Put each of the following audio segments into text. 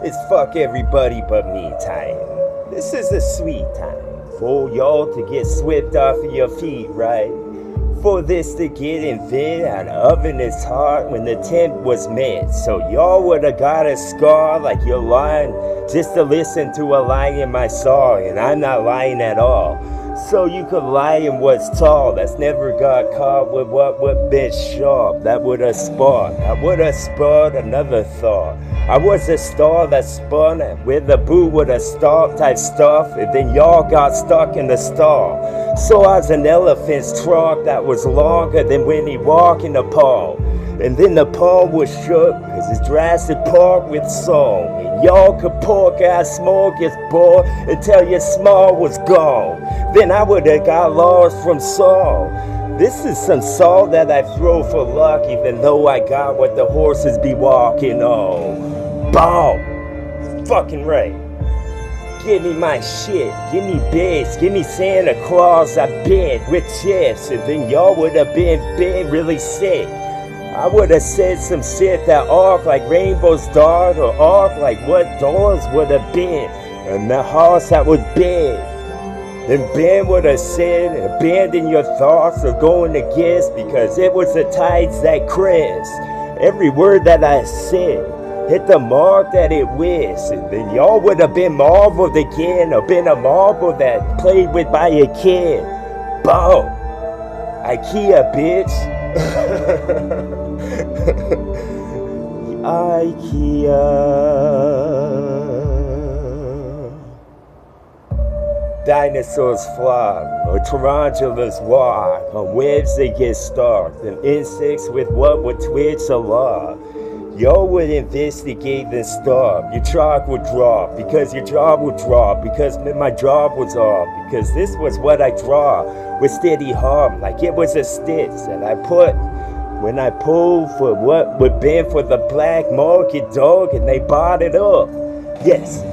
It's fuck everybody but me time. This is a sweet time for y'all to get swept off of your feet, right? For this to get invented out of oven is hard when the tent was made. So y'all woulda got a scar like you're lying just to listen to a lie in my song, and I'm not lying at all. So you could lie in what's tall, that's never got caught with what would been sharp. That woulda sparked, I woulda spurred another thought. I was a star that spun where the boo woulda stopped type stuff, and then y'all got stuck in the star. So I was an elephant's trunk that was longer than when he walked in the palm. And then the palm was shook, cause it's Jurassic Park with song. And y'all could pork ass smoke gets bored until your small was gone. Then I would've got lost from song. This is some salt that I throw for luck, even though I got what the horses be walking on. Boom! Fucking right. Give me my shit, give me bass, give me Santa Claus I bed with chips, and then y'all would've been really sick. I would've said some shit that arc like rainbows dark, or arc like what doors would've been, and the house that was big. And Ben would've said, abandon your thoughts of going against, because it was the tides that crest. Every word that I said hit the mark that it was, and then y'all would have been marveled again, or been a marble that played with by a kid. Boom! IKEA, bitch! IKEA. Dinosaurs fly, or tarantulas walk, on webs they get stuck, and insects with what would twitch a lot. Y'all would investigate and stop. Your chalk would drop, because your job would drop, because my job was off, because this was what I draw, with steady hum, like it was a stitch that I put when I pulled for what would been for the black market dog, and they bought it up. Yes,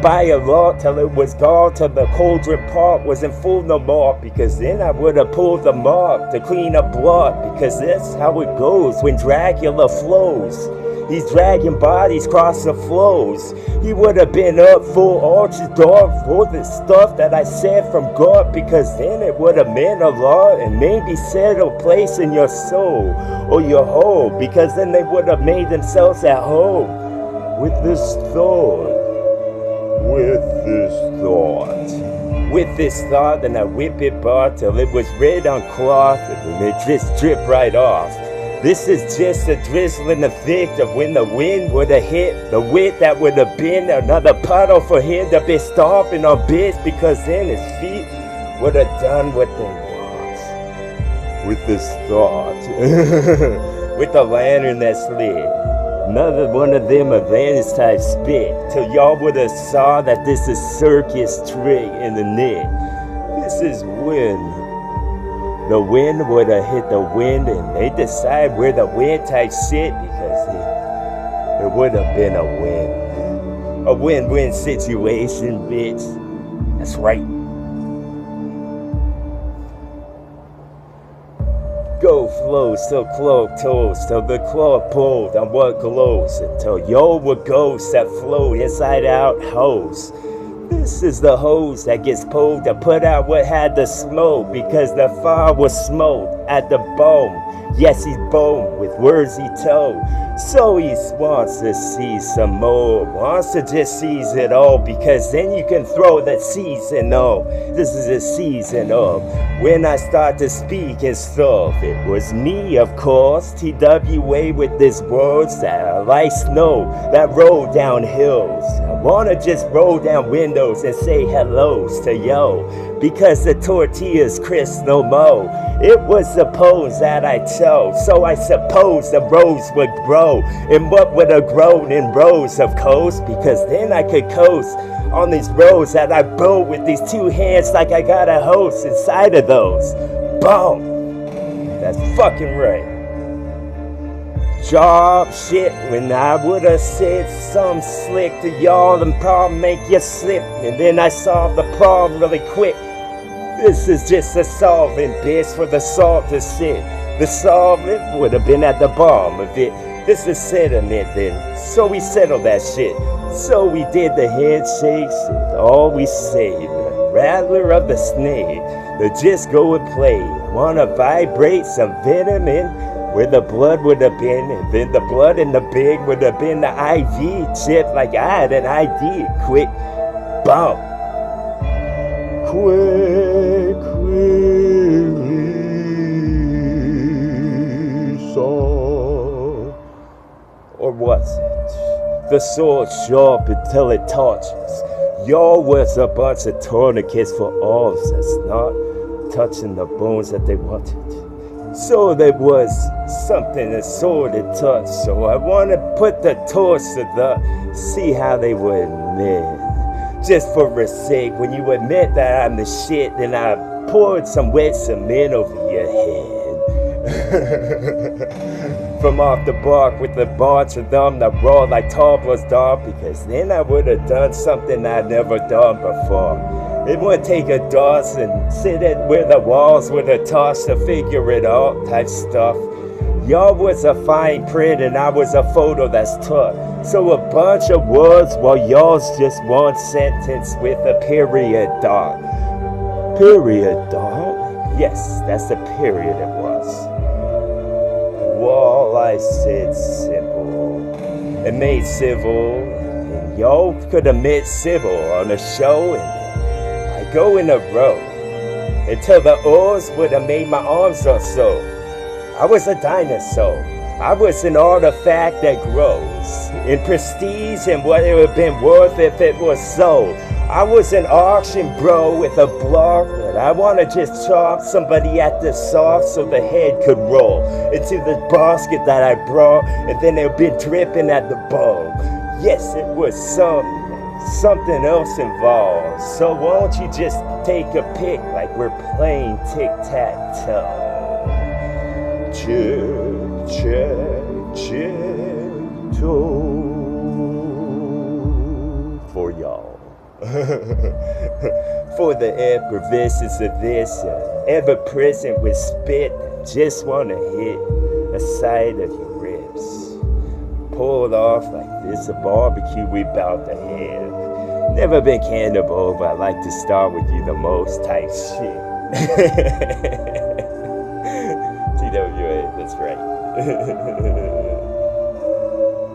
buy a lot till it was gone, till the cauldron pot wasn't full no more, because then I would have pulled the mop to clean up blood, because that's how it goes when Dracula flows. These dragon bodies cross the flows. He would have been up full arches dark for the stuff that I said from God, because then it would have meant a lot and maybe settled place in your soul or your home, because then they would have made themselves at home with this thought. With this thought, and I whip it bar till it was red on cloth, and it just dripped right off. This is just a drizzling effect of when the wind would have hit, the wit that would have been another puddle for him to be stomping on bits, because then his feet would have done what they want. With this thought, with the lantern that's lit. Another one of them Atlantis type spit, till y'all would have saw that this is circus trick in the net. This is wind. The wind would have hit the wind, and they decide where the wind type sit, because it would have been a win. A win-win situation, bitch. That's right. Go flow, so cloak toes, till the claw pulled on what glows, until y'all were ghosts that float inside out hose. This is the hose that gets pulled to put out what had the smoke, because the fire was smoked at the bone. Yes, he's bone with words he told. So he wants to see some more, wants to just seize it all, because then you can throw the season on. This is a season of when I start to speak and stuff. It was me, of course, TWA, with these words that are like snow that roll down hills. I wanna just roll down windows and say hellos to yo, because the tortilla's crisp no more. It was supposed that I chose, so I suppose the rose would grow, and what would have grown in rows, of course, because then I could coast on these roads that I built with these two hands like I got a host inside of those. Boom! That's fucking right. Job shit when I would have said some slick to y'all and probably make you slip, and then I solved the problem really quick. This is just a solvent, bitch, for the salt to sit. The solvent would have been at the bottom of it. This is sediment then, so we settle that shit. So we did the handshakes and all we say, the rattler of the snake, the just go and play. Wanna vibrate some venom in where the blood would have been, and then the blood in the big would have been the IV chip like I had an ID. Quick, bump. Quick release song. Or was it? The sword sharp until it touches. Y'all was a bunch of tourniquets for all that's not touching the bones that they wanted. So there was something a sword had touched. So I want to put the torch to the, see how they would admit. Just for a sake, when you admit that I'm the shit, then I poured some wet cement over your head. From off the bark with the bunch of them that roll like Toddler's dog, because then I would have done something I'd never done before. It would take a dust and sit at where the walls would have tossed to figure it out type stuff. Y'all was a fine print and I was a photo that's tough. So a bunch of words while y'all's just one sentence with a period dot. Period dot? Yes, that's the period it was. Well, I said simple and made civil, and y'all could have made civil on a show, and I go in a row until the oars would have made my arms or so. I was a dinosaur. I was an artifact that grows in prestige and what it would have been worth if it was sold. I was an auction bro with a block that I want to just chop somebody at the soft so the head could roll into the basket that I brought, and then it would be dripping at the bowl. Yes, it was something else involved. So won't you just take a pick like we're playing tic-tac-toe? For y'all. For the effervescence of this, ever present with spit, just wanna hit the side of your ribs. Pulled off like this a barbecue we bout to have. Never been cannibal, but I like to start with you the most type shit. TWA, that's right.